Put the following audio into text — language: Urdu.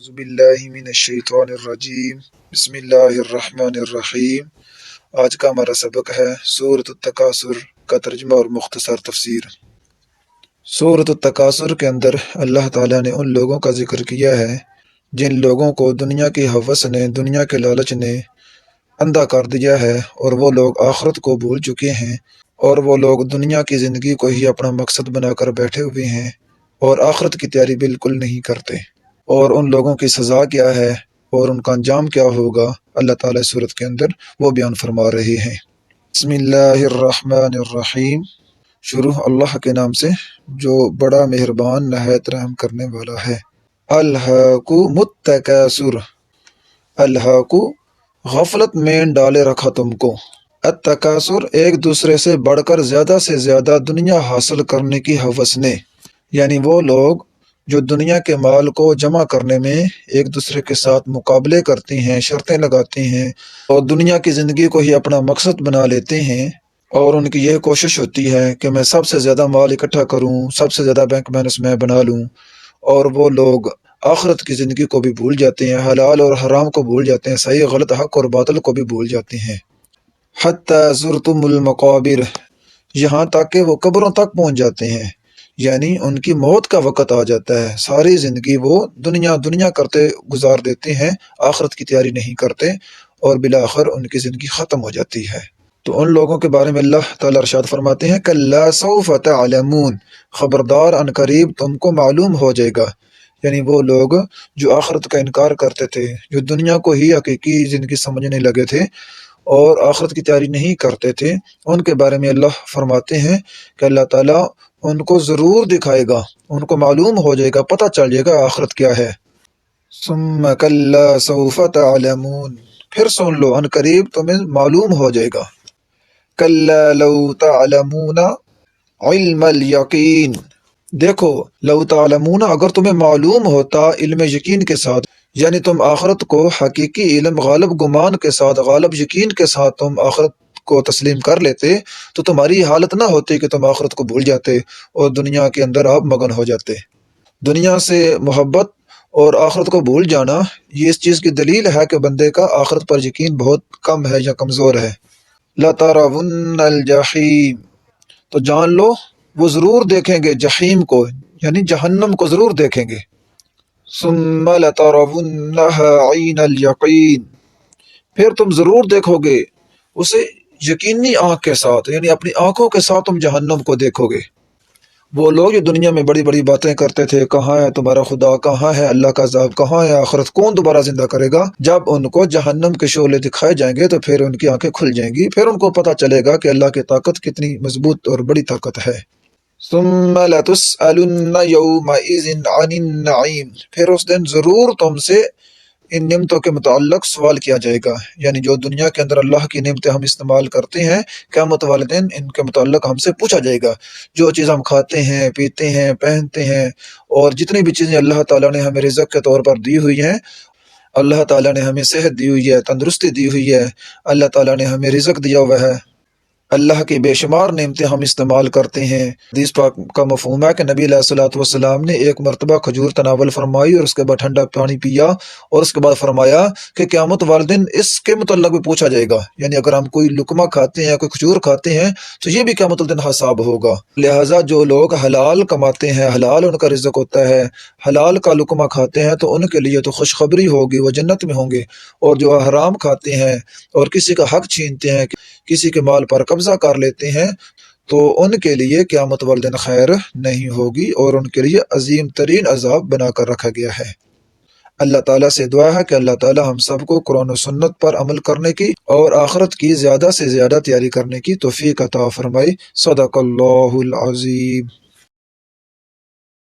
اعوذ باللہ من الشیطان الرجیم بسم اللہ الرحمن الرحیم۔ آج کا ہمارا سبق ہے سورۃ التکاثر کا ترجمہ اور مختصر تفسیر۔ سورۃ التکاثر کے اندر اللہ تعالیٰ نے ان لوگوں کا ذکر کیا ہے جن لوگوں کو دنیا کی ہوس نے، دنیا کے لالچ نے اندھا کر دیا ہے، اور وہ لوگ آخرت کو بھول چکے ہیں، اور وہ لوگ دنیا کی زندگی کو ہی اپنا مقصد بنا کر بیٹھے ہوئے ہیں اور آخرت کی تیاری بالکل نہیں کرتے۔ اور ان لوگوں کی سزا کیا ہے اور ان کا انجام کیا ہوگا، اللہ تعالیٰ سورت کے اندر وہ بیان فرما رہے ہیں۔ بسم اللہ الرحمن الرحیم، شروع اللہ کے نام سے جو بڑا مہربان نہایت رحم کرنے والا ہے۔ الہاکم التکاثر، الہاکو غفلت میں ڈالے رکھا تم کو، التکاثر ایک دوسرے سے بڑھ کر زیادہ سے زیادہ دنیا حاصل کرنے کی ہوس نے، یعنی وہ لوگ جو دنیا کے مال کو جمع کرنے میں ایک دوسرے کے ساتھ مقابلے کرتی ہیں، شرطیں لگاتی ہیں اور دنیا کی زندگی کو ہی اپنا مقصد بنا لیتے ہیں، اور ان کی یہ کوشش ہوتی ہے کہ میں سب سے زیادہ مال اکٹھا کروں، سب سے زیادہ بینک بیلنس میں بنا لوں، اور وہ لوگ آخرت کی زندگی کو بھی بھول جاتے ہیں، حلال اور حرام کو بھول جاتے ہیں، صحیح غلط حق اور باطل کو بھی بھول جاتے ہیں۔ حتی زرتم المقابر، یہاں تک کہ وہ قبروں تک پہنچ جاتے ہیں، یعنی ان کی موت کا وقت آ جاتا ہے، ساری زندگی وہ دنیا کرتے گزار دیتے ہیں، آخرت کی تیاری نہیں کرتے، اور بالآخر ان کی زندگی ختم ہو جاتی ہے۔ تو ان لوگوں کے بارے میں اللہ تعالیٰ ارشاد فرماتے ہیں کَلَّا سَوْفَ تَعْلَمُونَ، خبردار ان قریب تم کو معلوم ہو جائے گا، یعنی وہ لوگ جو آخرت کا انکار کرتے تھے، جو دنیا کو ہی حقیقی زندگی سمجھنے لگے تھے اور آخرت کی تیاری نہیں کرتے تھے، ان کے بارے میں اللہ فرماتے ہیں کہ اللہ تعالیٰ ان کو ضرور دکھائے گا، ان کو معلوم ہو جائے گا، پتہ چل جائے گا آخرت کیا ہے۔ ثم کلا سوف تعلمون، پھر سن لو ان قریب تمہیں معلوم ہو جائے گا۔ کلا لو تعلمون علم الیقین، دیکھو لو تعلمون اگر تمہیں معلوم ہوتا علم یقین کے ساتھ، یعنی تم آخرت کو حقیقی علم غالب گمان کے ساتھ، غالب یقین کے ساتھ تم آخرت کو تسلیم کر لیتے تو تمہاری حالت نہ ہوتی کہ تم آخرت کو بھول جاتے اور دنیا کے اندر آپ مگن ہو جاتے۔ دنیا سے محبت اور آخرت کو بھول جانا یہ اس چیز کی دلیل ہے کہ بندے کا آخرت پر یقین بہت کم ہے یا کمزور ہے۔ لَتَرَوُنَّ الْجَحِيمَ، تو جان لو وہ ضرور دیکھیں گے جحیم کو، یعنی جہنم کو ضرور دیکھیں گے۔ ثُمَّ لَتَرَوُنَّهَا عَيْنَ الْيَقِينِ، پھر تم ضرور دیکھو گے اسے یقینی آنکھ کے ساتھ، یعنی اپنی آنکھوں کے ساتھ تم جہنم کو دیکھو گے۔ وہ لوگ جو دنیا میں بڑی بڑی باتیں کرتے تھے، کہاں ہے تمہارا خدا، کہاں ہے اللہ کا عذاب، کہاں ہے آخرت، کون دوبارہ زندہ کرے گا، جب ان کو جہنم کے شعلے دکھائے جائیں گے تو پھر ان کی آنکھیں کھل جائیں گی، پھر ان کو پتہ چلے گا کہ اللہ کی طاقت کتنی مضبوط اور بڑی طاقت ہے۔ ثم لتسألن يومئذ عن النعیم، پھر اس دن ضرور تم سے ان نعمتوں کے متعلق سوال کیا جائے گا، یعنی جو دنیا کے اندر اللہ کی نعمتیں ہم استعمال کرتے ہیں، قیامت والے دن ان کے متعلق ہم سے پوچھا جائے گا۔ جو چیز ہم کھاتے ہیں، پیتے ہیں، پہنتے ہیں، اور جتنی بھی چیزیں اللہ تعالیٰ نے ہمیں رزق کے طور پر دی ہوئی ہیں، اللہ تعالیٰ نے ہمیں صحت دی ہوئی ہے، تندرستی دی ہوئی ہے، اللہ تعالیٰ نے ہمیں رزق دیا ہوا ہے، اللہ کی بے شمار نعمتیں ہم استعمال کرتے ہیں۔ حدیث پاک کا مفہوم ہے کہ نبی علیہ الصلوۃ والسلام نے ایک مرتبہ کھجور تناول فرمائی اور اس کے بعد ٹھنڈا پانی پیا، اور اس کے بعد فرمایا کہ قیامت والے دن اس کے متعلق بھی پوچھا جائے گا، یعنی اگر ہم کوئی لقمہ کھاتے ہیں، کوئی کھجور کھاتے ہیں تو یہ بھی قیامت والے دن حساب ہوگا۔ لہٰذا جو لوگ حلال کماتے ہیں، حلال ان کا رزق ہوتا ہے، حلال کا لقمہ کھاتے ہیں تو ان کے لیے تو خوشخبری ہوگی، وہ جنت میں ہوں گے، اور جو حرام کھاتے ہیں اور کسی کا حق چھینتے ہیں، کسی کے مال پر قبضہ کر لیتے ہیں، تو ان کے لیے قیامت والے دن خیر نہیں ہوگی، اور ان کے لیے عظیم ترین عذاب بنا کر رکھا گیا ہے۔ اللہ تعالیٰ سے دعا ہے کہ اللہ تعالیٰ ہم سب کو قرآن و سنت پر عمل کرنے کی اور آخرت کی زیادہ سے زیادہ تیاری کرنے کی توفیق عطا فرمائے۔ صدق اللہ العظیم۔